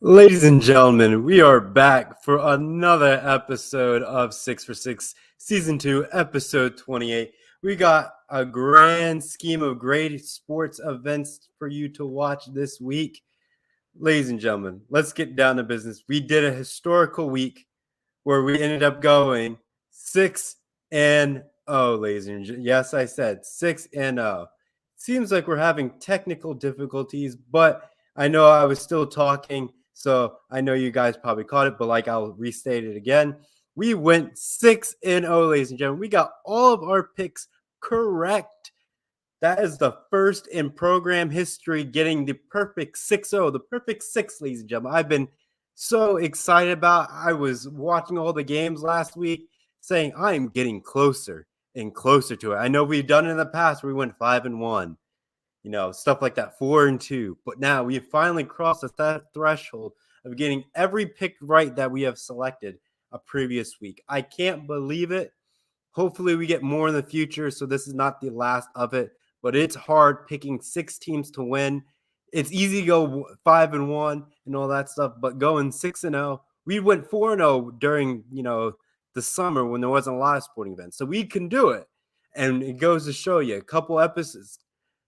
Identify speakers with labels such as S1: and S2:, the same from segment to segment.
S1: Ladies and gentlemen, we are back for another episode of 6 for 6, Season 2, Episode 28. We got a grand scheme of great sports events for you to watch this week. Ladies and gentlemen, let's get down to business. We did a historical week where we ended up going 6-0, ladies and gentlemen. Yes, I said 6-0. Seems like we're having technical difficulties, but I know I was still talking, so I know you guys probably caught it, but like I'll restate it again. We went 6-0, ladies and gentlemen. We got all of our picks correct. That is the first in program history getting the perfect 6-0, the perfect six, ladies and gentlemen. I've been so excited about. I was watching all the games last week saying I am getting closer and closer to it. I know we've done it in the past where we went 5-1, stuff like that, 4-2. But now we have finally crossed the threshold of getting every pick right that we have selected a previous week. I can't believe it. Hopefully we get more in the future, so this is not the last of it. But it's hard picking six teams to win. It's easy to go 5-1 and all that stuff, but going 6-0, we went 4-0 during the summer when there wasn't a lot of sporting events, so we can do it. And it goes to show you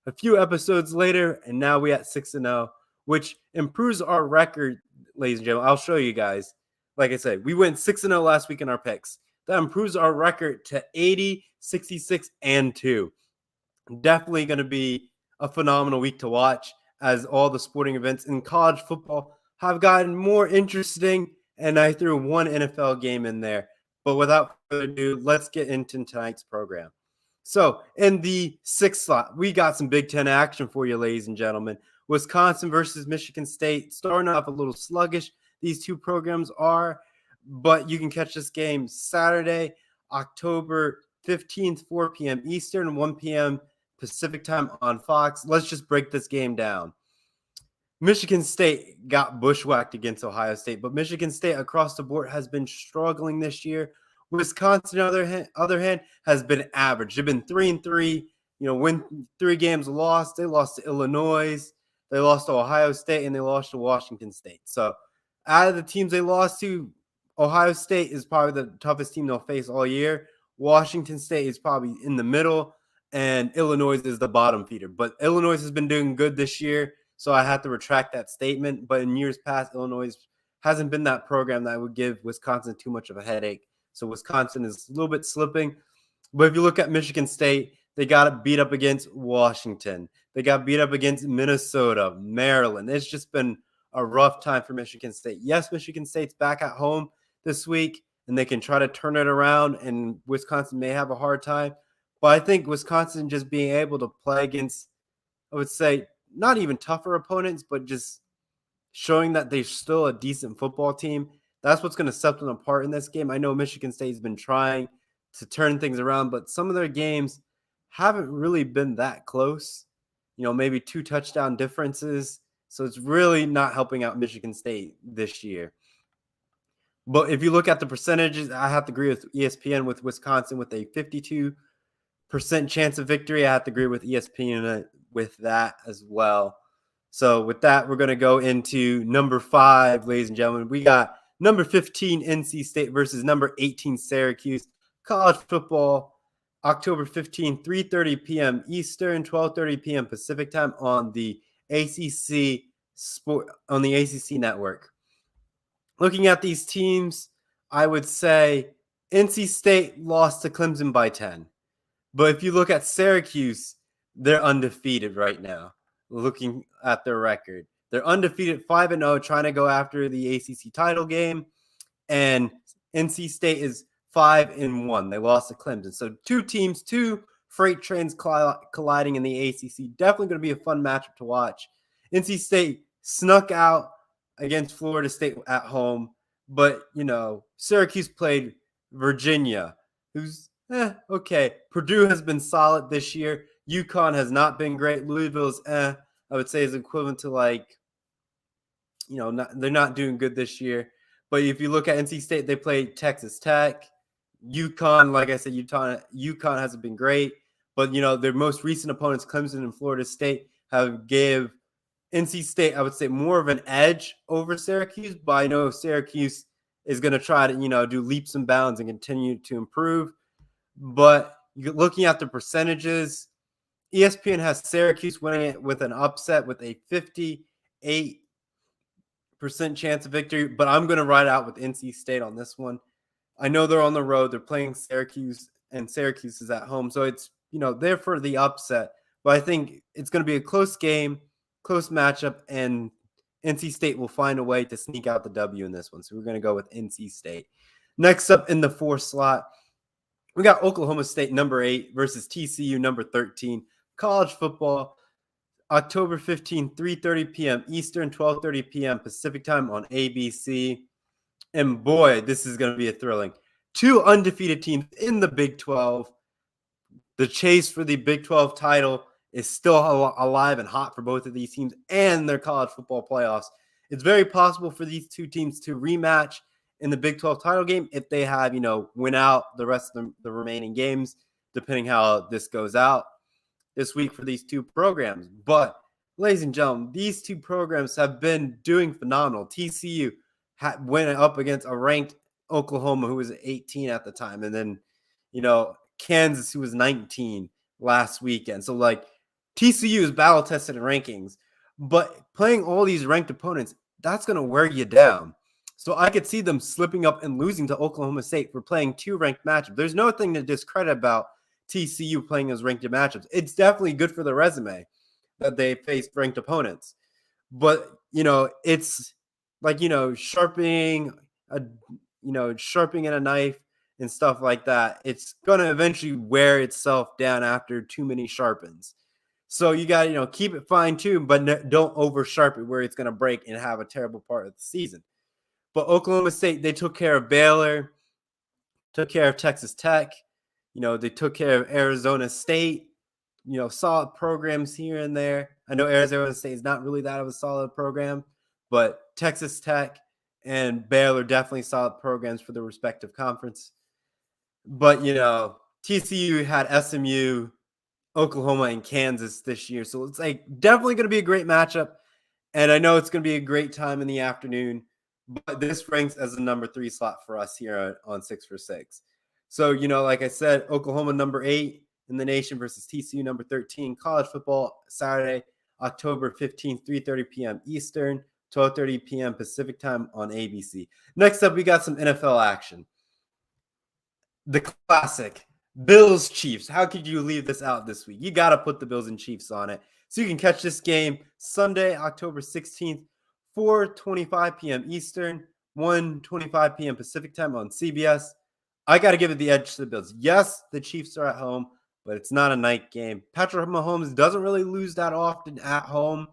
S1: a few episodes later, and now we at 6-0, which improves our record, ladies and gentlemen. I'll show you guys. Like I said, we went 6-0 last week in our picks. That improves our record to 80, 66, and 2. Definitely going to be a phenomenal week to watch as all the sporting events in college football have gotten more interesting. And I threw one NFL game in there. But without further ado, let's get into tonight's program. So in the sixth slot, we got some Big Ten action for you, ladies and gentlemen. Wisconsin versus Michigan State, starting off a little sluggish. These two programs are, but you can catch this game Saturday, October 15th, 4 p.m. Eastern, 1 p.m. Pacific time on Fox. Let's just break this game down. Michigan State got bushwhacked against Ohio State, but Michigan State across the board has been struggling this year. Wisconsin, on the other hand, has been average. They've been 3-3. Win 3 games lost. They lost to Illinois, they lost to Ohio State, and they lost to Washington State. So out of the teams they lost to, Ohio State is probably the toughest team they'll face all year. Washington State is probably in the middle, and Illinois is the bottom feeder. But Illinois has been doing good this year, so I have to retract that statement. But in years past, Illinois hasn't been that program that would give Wisconsin too much of a headache. So Wisconsin is a little bit slipping. But if you look at Michigan State, they got beat up against Washington. They got beat up against Minnesota, Maryland. It's just been a rough time for Michigan State. Yes, Michigan State's back at home this week, and they can try to turn it around, and Wisconsin may have a hard time. But I think Wisconsin just being able to play against, I would say, not even tougher opponents, but just showing that they're still a decent football team, that's what's going to set them apart in this game. I know Michigan State's been trying to turn things around, but some of their games haven't really been that close. Maybe 2 touchdown differences. So it's really not helping out Michigan State this year. But if you look at the percentages, I have to agree with ESPN with Wisconsin with a 52% chance of victory. I have to agree with ESPN with that as well. So with that, we're going to go into number 5, ladies and gentlemen. We got number 15, NC State versus number 18, Syracuse. College football, October 15, 3:30 p.m. Eastern, 12:30 p.m. Pacific time on the ACC network. Looking at these teams, I would say NC State lost to Clemson by 10. But if you look at Syracuse, they're undefeated right now. Looking at their record, they're undefeated 5-0, trying to go after the ACC title game. And NC State is 5-1. They lost to Clemson. So 2 teams, 2 freight trains colliding in the ACC. Definitely going to be a fun matchup to watch. NC State snuck out against Florida State at home, but Syracuse played Virginia, who's okay. Purdue has been solid this year. UConn has not been great. Louisville's I would say is equivalent to they're not doing good this year. But if you look at NC State, they played Texas Tech. UConn, like I said, UConn hasn't been great. But their most recent opponents, Clemson and Florida State, have gave NC State, I would say, more of an edge over Syracuse, but I know Syracuse is going to try to, do leaps and bounds and continue to improve. But looking at the percentages, ESPN has Syracuse winning it with an upset with a 58% chance of victory, but I'm going to ride out with NC State on this one. I know they're on the road. They're playing Syracuse, and Syracuse is at home. So it's, there for the upset. But I think it's going to be a close game, close matchup, and NC State will find a way to sneak out the W in this one. So we're going to go with NC State. Next up in the 4 slot, we got Oklahoma State number 8 versus TCU number 13. College football, October 15, 3:30 p.m. Eastern, 12:30 p.m. Pacific time on ABC. And boy, this is going to be a thrilling. 2 undefeated teams in the Big 12. The chase for the Big 12 title is still alive and hot for both of these teams and their college football playoffs. It's very possible for these 2 teams to rematch in the Big 12 title game if they have, win out the rest of the remaining games, depending how this goes out this week for these 2 programs. But, ladies and gentlemen, these 2 programs have been doing phenomenal. TCU went up against a ranked Oklahoma who was 18 at the time, and then, Kansas who was 19 last weekend. So, TCU is battle-tested in rankings, but playing all these ranked opponents, that's going to wear you down. So I could see them slipping up and losing to Oklahoma State for playing 2 ranked matchups. There's nothing to discredit about TCU playing those ranked matchups. It's definitely good for the resume that they faced ranked opponents. But, it's like, sharpening a knife and stuff like that. It's going to eventually wear itself down after too many sharpens. So you got to, keep it fine-tuned, but don't over-sharpen where it's going to break and have a terrible part of the season. But Oklahoma State, they took care of Baylor, took care of Texas Tech. They took care of Arizona State, solid programs here and there. I know Arizona State is not really that of a solid program, but Texas Tech and Baylor definitely solid programs for their respective conference. But, TCU had SMU, Oklahoma, and Kansas this year. So it's definitely going to be a great matchup. And I know it's going to be a great time in the afternoon. But this ranks as the number 3 slot for us here on 6 for 6. So, like I said, Oklahoma number 8 in the nation versus TCU number 13. College football Saturday, October 15th, 3:30 p.m. Eastern, 12:30 p.m. Pacific time on ABC. Next up, we got some NFL action. The classic Bills Chiefs. How could you leave this out this week? You got to put the Bills and Chiefs on it. So you can catch this game Sunday, October 16th. 4:25 p.m. Eastern, 1:25 p.m. Pacific time on CBS. I got to give it the edge to the Bills. Yes, the Chiefs are at home, but it's not a night game. Patrick Mahomes doesn't really lose that often at home,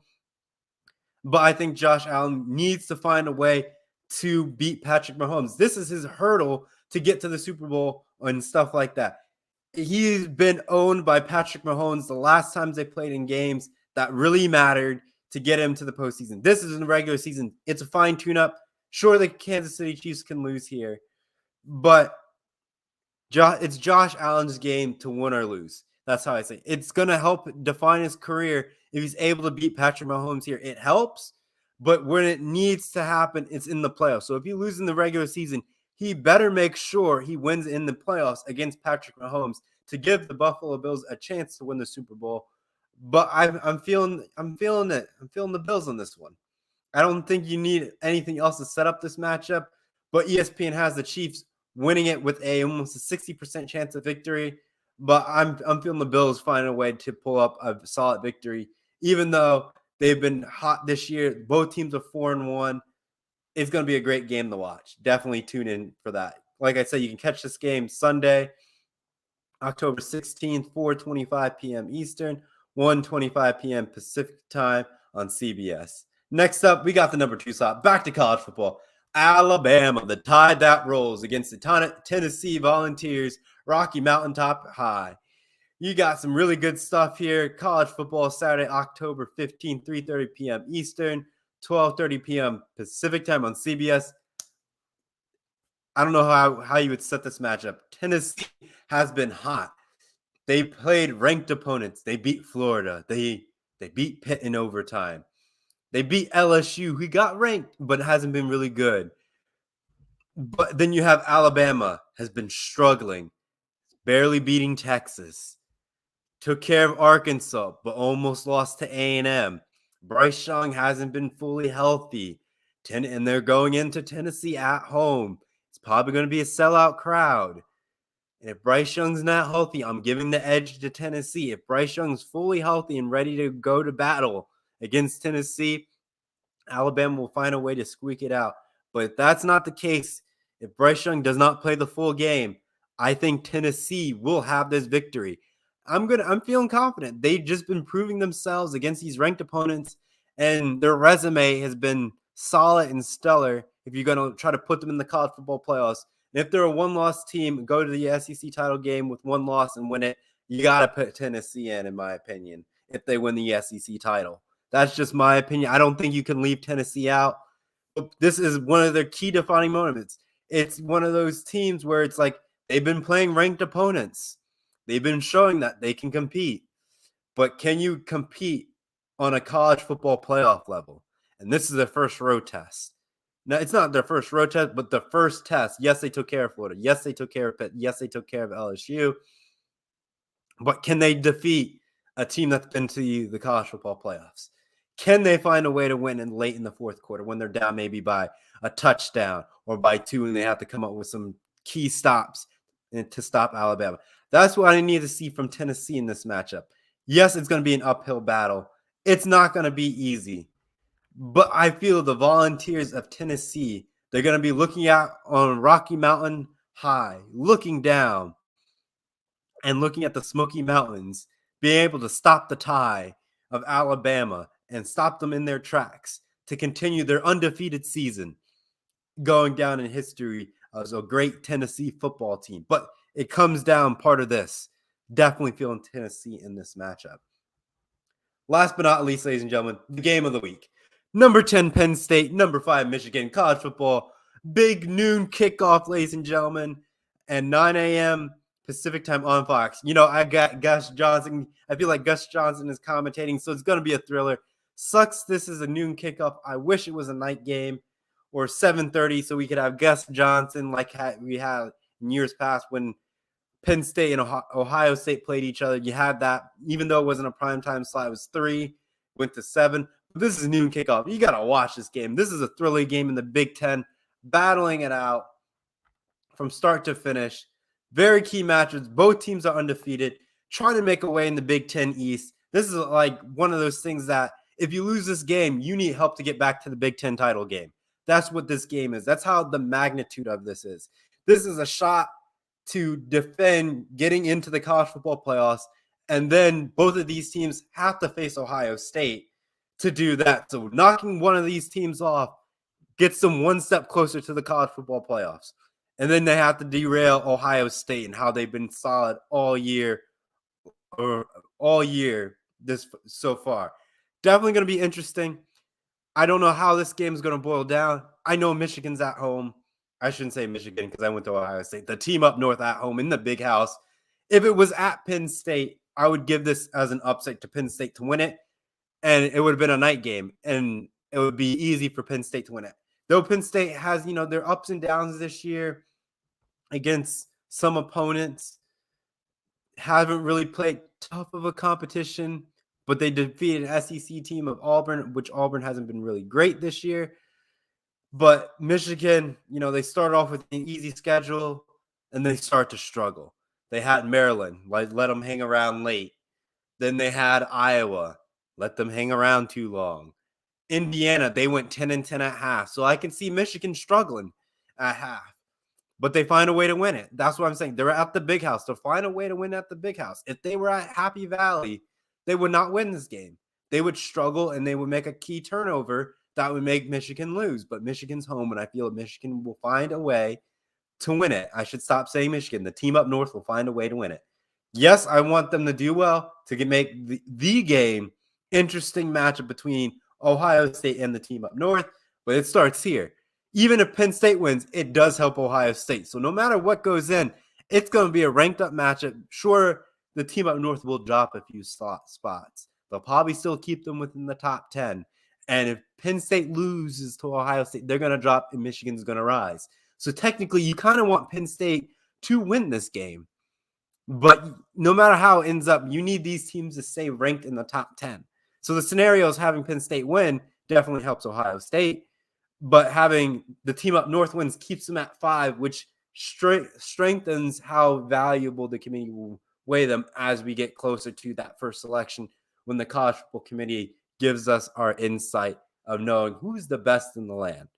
S1: but I think Josh Allen needs to find a way to beat Patrick Mahomes. This is his hurdle to get to the Super Bowl and stuff like that. He's been owned by Patrick Mahomes the last times they played in games that really mattered to get him to the postseason. This is in the regular season. It's a fine tune-up. Sure, the Kansas City Chiefs can lose here, but it's Josh Allen's game to win or lose. That's how I say it. It's going to help define his career if he's able to beat Patrick Mahomes here. It helps, but when it needs to happen, it's in the playoffs. So if he loses in the regular season, he better make sure he wins in the playoffs against Patrick Mahomes to give the Buffalo Bills a chance to win the Super Bowl. But I'm feeling it. I'm feeling the Bills on this one. I don't think you need anything else to set up this matchup. But ESPN has the Chiefs winning it with almost a 60% chance of victory. But I'm feeling the Bills finding a way to pull up a solid victory, even though they've been hot this year. Both teams are 4-1. It's going to be a great game to watch. Definitely tune in for that. Like I said, you can catch this game Sunday, October 16th, 4:25 p.m. Eastern. 1:25 p.m. Pacific time on CBS. Next up, we got the number 2 slot. Back to college football. Alabama, the tide that rolls against the Tennessee Volunteers, Rocky Mountaintop High. You got some really good stuff here. College football Saturday, October 15th, 3:30 p.m. Eastern, 12:30 p.m. Pacific time on CBS. I don't know how you would set this matchup. Tennessee has been hot. They played ranked opponents. They beat Florida. They beat Pitt in overtime. They beat LSU, who got ranked, but hasn't been really good. But then you have Alabama has been struggling, barely beating Texas. Took care of Arkansas, but almost lost to A&M. Bryce Young hasn't been fully healthy. And they're going into Tennessee at home. It's probably going to be a sellout crowd. And if Bryce Young's not healthy, I'm giving the edge to Tennessee. If Bryce Young's fully healthy and ready to go to battle against Tennessee, Alabama will find a way to squeak it out. But if that's not the case, if Bryce Young does not play the full game, I think Tennessee will have this victory. I'm feeling confident. They've just been proving themselves against these ranked opponents, and their resume has been solid and stellar if you're going to try to put them in the college football playoffs. And if they're a one-loss team, go to the SEC title game with one loss and win it, you got to put Tennessee in my opinion, if they win the SEC title. That's just my opinion. I don't think you can leave Tennessee out. But this is one of their key defining moments. It's one of those teams where it's like they've been playing ranked opponents. They've been showing that they can compete. But can you compete on a college football playoff level? And this is their first road test. Now, it's not their first road test, but the first test. Yes, they took care of Florida. Yes, they took care of Pitt. Yes, they took care of LSU. But can they defeat a team that's been to the college football playoffs? Can they find a way to win in late in the fourth quarter when they're down maybe by a touchdown or by 2 and they have to come up with some key stops to stop Alabama? That's what I need to see from Tennessee in this matchup. Yes, it's going to be an uphill battle. It's not going to be easy. But I feel the Volunteers of Tennessee, they're going to be looking out on Rocky Mountain High, looking down and looking at the Smoky Mountains, being able to stop the tie of Alabama and stop them in their tracks to continue their undefeated season, going down in history as a great Tennessee football team. But it comes down part of this. Definitely feeling Tennessee in this matchup. Last but not least, ladies and gentlemen, the game of the week. Number 10, Penn State. Number 5, Michigan. College football. Big noon kickoff, ladies and gentlemen. And 9 a.m. Pacific time on Fox. You know, I got Gus Johnson. I feel like Gus Johnson is commentating, so it's going to be a thriller. Sucks this is a noon kickoff. I wish it was a night game or 7:30 so we could have Gus Johnson like we had in years past when Penn State and Ohio State played each other. You had that, even though it wasn't a primetime slot, it was 3, went to 7. But this is noon kickoff. You got to watch this game. This is a thrilling game in the Big Ten, battling it out from start to finish. Very key matches. Both teams are undefeated, trying to make a way in the Big Ten East. This is like one of those things that if you lose this game, you need help to get back to the Big Ten title game. That's what this game is. That's how the magnitude of this is. This is a shot to defend getting into the college football playoffs, and then both of these teams have to face Ohio State to do that. So knocking one of these teams off gets them one step closer to the college football playoffs. And then they have to derail Ohio State and how they've been solid all year this so far. Definitely going to be interesting. I don't know how this game is going to boil down. I know Michigan's at home. I shouldn't say Michigan because I went to Ohio State. The team up north at home in the big house. If it was at Penn State, I would give this as an upset to Penn State to win it. And it would have been a night game. And it would be easy for Penn State to win it. Though Penn State has, their ups and downs this year against some opponents, haven't really played tough of a competition, but they defeated an SEC team of Auburn, which Auburn hasn't been really great this year. But Michigan, they started off with an easy schedule, and they start to struggle. They had Maryland, let them hang around late. Then they had Iowa, let them hang around too long. Indiana, they went 10-10 at half. So I can see Michigan struggling at half. But they find a way to win it. That's what I'm saying. They're at the big house. They'll find a way to win at the big house. If they were at Happy Valley, they would not win this game. They would struggle, and they would make a key turnover that would make Michigan lose. But Michigan's home, and I feel Michigan will find a way to win it. I should stop saying Michigan. The team up north will find a way to win it. Yes, I want them to do well to make the game interesting matchup between Ohio State and the team up north, but it starts here. Even if Penn State wins, it does help Ohio State. So no matter what goes in, it's going to be a ranked up matchup. Sure, the team up north will drop a few spots. They'll probably still keep them within the top 10. And if Penn State loses to Ohio State, they're going to drop and Michigan's going to rise. So technically, you kind of want Penn State to win this game. But no matter how it ends up, you need these teams to stay ranked in the top 10. So the scenario is having Penn State win definitely helps Ohio State. But having the team up north wins keeps them at 5, which strengthens how valuable the committee will weigh them as we get closer to that first selection when the college football committee gives us our insight of knowing who's the best in the land.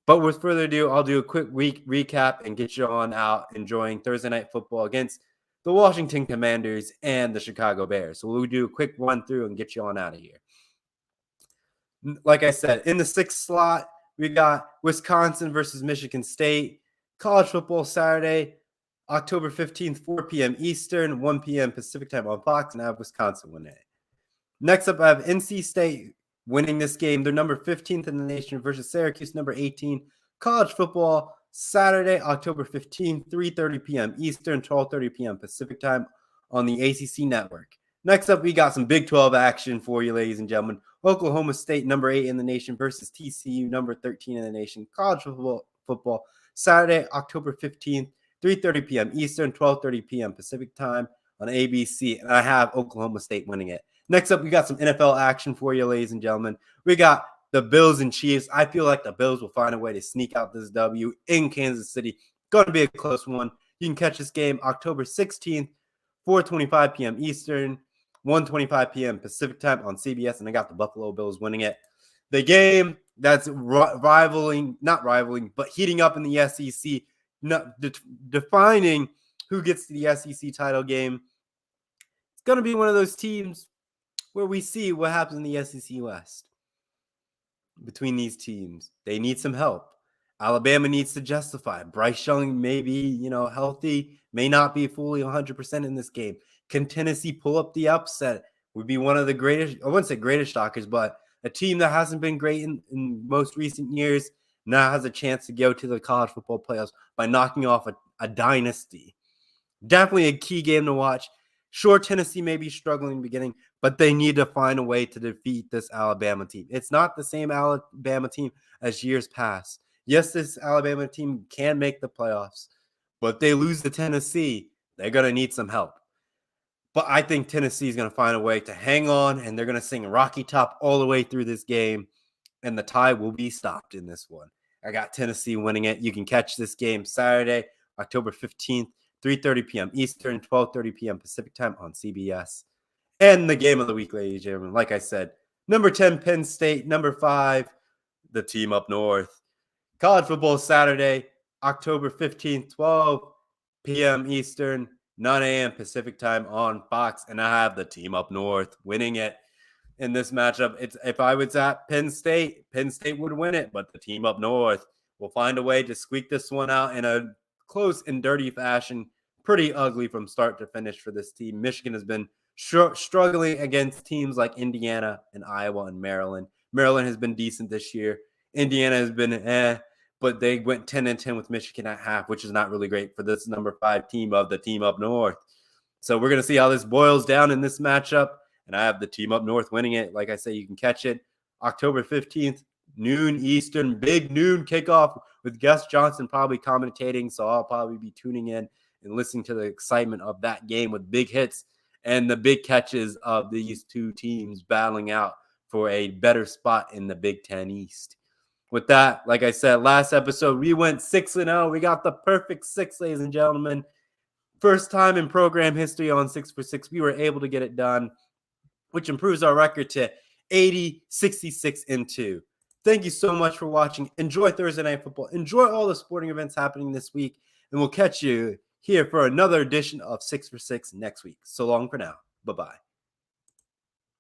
S1: But with further ado, I'll do a quick recap and get you on out enjoying Thursday night football against the Washington Commanders and the Chicago Bears. So we'll do a quick run through and get you on out of here. Like I said, in the 6th slot, we got Wisconsin versus Michigan State. College football Saturday, October 15th, 4 p.m. Eastern, 1 p.m. Pacific time on Fox, and I have Wisconsin winning it. Next up, I have NC State winning this game. They're number 15th in the nation versus Syracuse, number 18. College football Saturday, October 15th, 3:30 p.m. Eastern, 12:30 p.m. Pacific time on the ACC network. Next up, we got some Big 12 action for you, ladies and gentlemen. Oklahoma State, number 8 in the nation versus TCU, number 13 in the nation. College football Saturday, October 15th, 3:30 p.m. Eastern, 12:30 p.m. Pacific time on ABC, and I have Oklahoma State winning it. Next up, we got some NFL action for you, ladies and gentlemen. We got the Bills and Chiefs. I feel like the Bills will find a way to sneak out this W in Kansas City. Going to be a close one. You can catch this game October 16th, 4:25 p.m. Eastern, 1:25 p.m. Pacific time on CBS, and I got the Buffalo Bills winning it. The game that's not rivaling, but heating up in the SEC, defining who gets to the SEC title game. It's going to be one of those teams where we see what happens in the SEC West. Between these teams, they need some help. Alabama needs to justify. Bryce Young may be, healthy, may not be fully 100% in this game. Can Tennessee pull up the upset? Would be one of the greatest, I wouldn't say greatest shockers, but a team that hasn't been great in most recent years now has a chance to go to the college football playoffs by knocking off a dynasty. Definitely a key game to watch. Sure, Tennessee may be struggling in the beginning, but they need to find a way to defeat this Alabama team. It's not the same Alabama team as years past. Yes, this Alabama team can make the playoffs, but if they lose to Tennessee, they're going to need some help. But I think Tennessee is going to find a way to hang on, and they're going to sing Rocky Top all the way through this game, and the tie will be stopped in this one. I got Tennessee winning it. You can catch this game Saturday, October 15th, 3:30 p.m. Eastern, 12:30 p.m. Pacific time on CBS. And the game of the week, ladies and gentlemen, like I said, number 10, Penn State, number 5, the team up north. College football Saturday, October 15th, 12 p.m. Eastern, 9 a.m. Pacific time on Fox, and I have the team up north winning it in this matchup. If I was at Penn State would win it, but the team up north will find a way to squeak this one out in a close and dirty fashion. Pretty ugly from start to finish for this team. Michigan has been struggling against teams like Indiana and Iowa and Maryland. Maryland has been decent this year. Indiana has been but they went 10-10 with Michigan at half, which is not really great for this number 5 team of the team up north. So we're going to see how this boils down in this matchup, and I have the team up north winning it. Like I say, you can catch it October 15th, noon Eastern, big noon kickoff with Gus Johnson probably commentating, so I'll probably be tuning in and listening to the excitement of that game with big hits and the big catches of these two teams battling out for a better spot in the Big Ten East. With that, like I said, last episode, we went 6-0. We got the perfect 6, ladies and gentlemen. First time in program history on 6 for 6. We were able to get it done, which improves our record to 80, 66, and 2. Thank you so much for watching. Enjoy Thursday Night Football. Enjoy all the sporting events happening this week, and we'll catch you here for another edition of 6 for 6 next week. So long for now. Bye-bye.